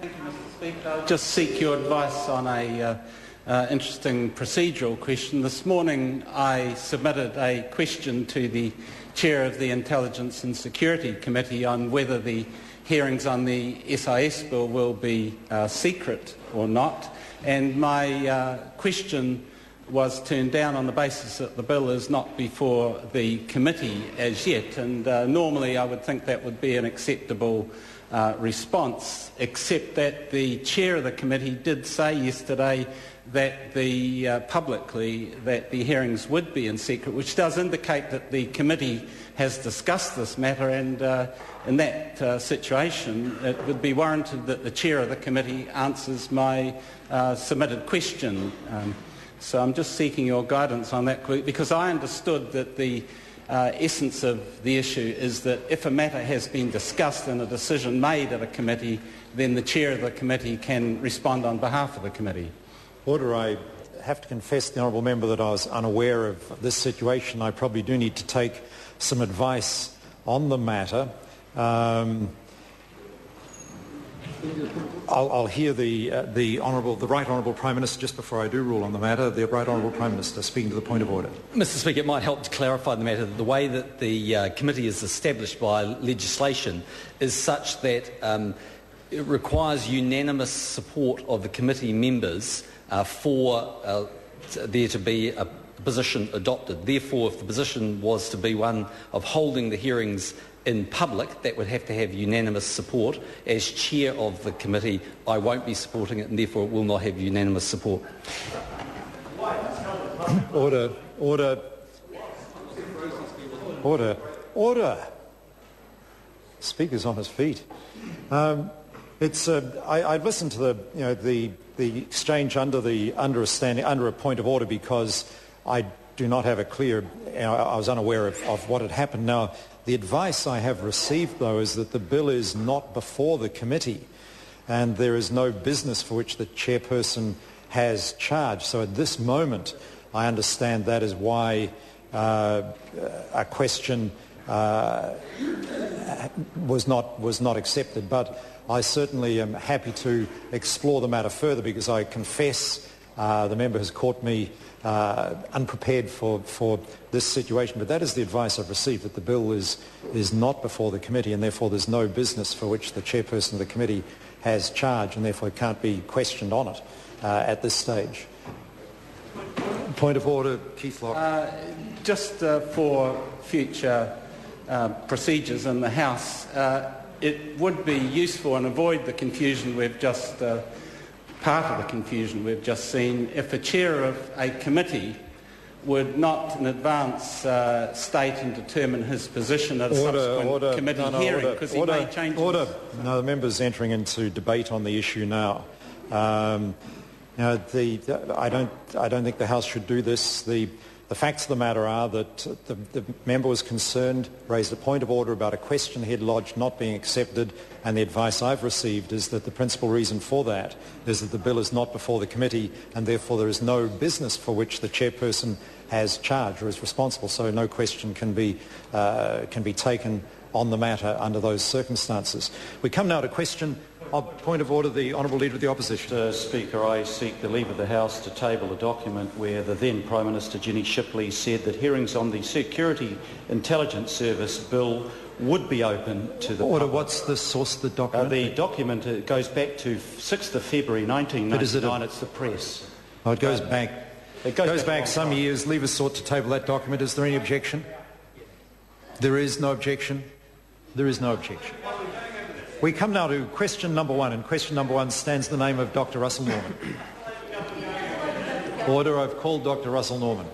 Thank you, Mr. Speaker. I'll just seek your advice on a interesting procedural question. This morning I submitted a question to the Chair of the Intelligence and Security Committee on whether the hearings on the SIS bill will be secret or not, and my question was turned down on the basis that the bill is not before the committee as yet, and normally I would think that would be an acceptable response, except that the chair of the committee did say yesterday that publicly that the hearings would be in secret, which does indicate that the committee has discussed this matter, and in that situation it would be warranted that the chair of the committee answers my submitted question. So I'm just seeking your guidance on that, because I understood that the essence of the issue is that if a matter has been discussed and a decision made at a committee, then the chair of the committee can respond on behalf of the committee. Order. I have to confess, the honourable member, that I was unaware of this situation. I probably do need to take some advice on the matter. I'll hear the Right Honourable Prime Minister just before I do rule on the matter. The Right Honourable Prime Minister speaking to the point of order. Mr. Speaker, it might help to clarify the matter. The way that the committee is established by legislation is such that it requires unanimous support of the committee members for there to be a position adopted. Therefore, if the position was to be one of holding the hearings in public, that would have to have unanimous support. As chair of the committee, I won't be supporting it, and therefore it will not have unanimous support. Order. Order. Order. Order. Speaker's on his feet. I've listened to the exchange under a point of order because I do not have a clear. I was unaware of what had happened. Now, the advice I have received, though, is that the bill is not before the committee, and there is no business for which the chairperson has charge. So, at this moment, I understand that is why a question was not accepted. But I certainly am happy to explore the matter further, because I confess the member has caught me unprepared for this situation. But that is the advice I've received, that the bill is not before the committee, and therefore there's no business for which the chairperson of the committee has charge, and therefore it can't be questioned on it at this stage. Point of order, Keith Locke. Just for future procedures in the House, it would be useful and avoid the confusion we've just part of the confusion we've just seen if a chair of a committee would not in advance state and determine his position at a subsequent committee hearing, because he may change. Order. No, the member's entering into debate on the issue now. I don't think the House should do this. The facts of the matter are that the member was concerned, raised a point of order about a question he had lodged not being accepted, and the advice I've received is that the principal reason for that is that the bill is not before the committee, and therefore there is no business for which the chairperson has charge or is responsible. So no question can be taken on the matter under those circumstances. We come now to question. Point of order, the Honourable Leader of the Opposition. Mr. Speaker, I seek the leave of the House to table a document where the then Prime Minister Jenny Shipley said that hearings on the Security Intelligence Service bill would be open to the Order. public. What's the source of the document? The document goes back to 6th of February 1999. It's the press. Oh, it goes back. It goes back some years. Leave us sought to table that document. Is there any objection? There is no objection. There is no objection. We come now to question number one, and question number one stands the name of Dr. Russell Norman. Order. I've called Dr. Russell Norman.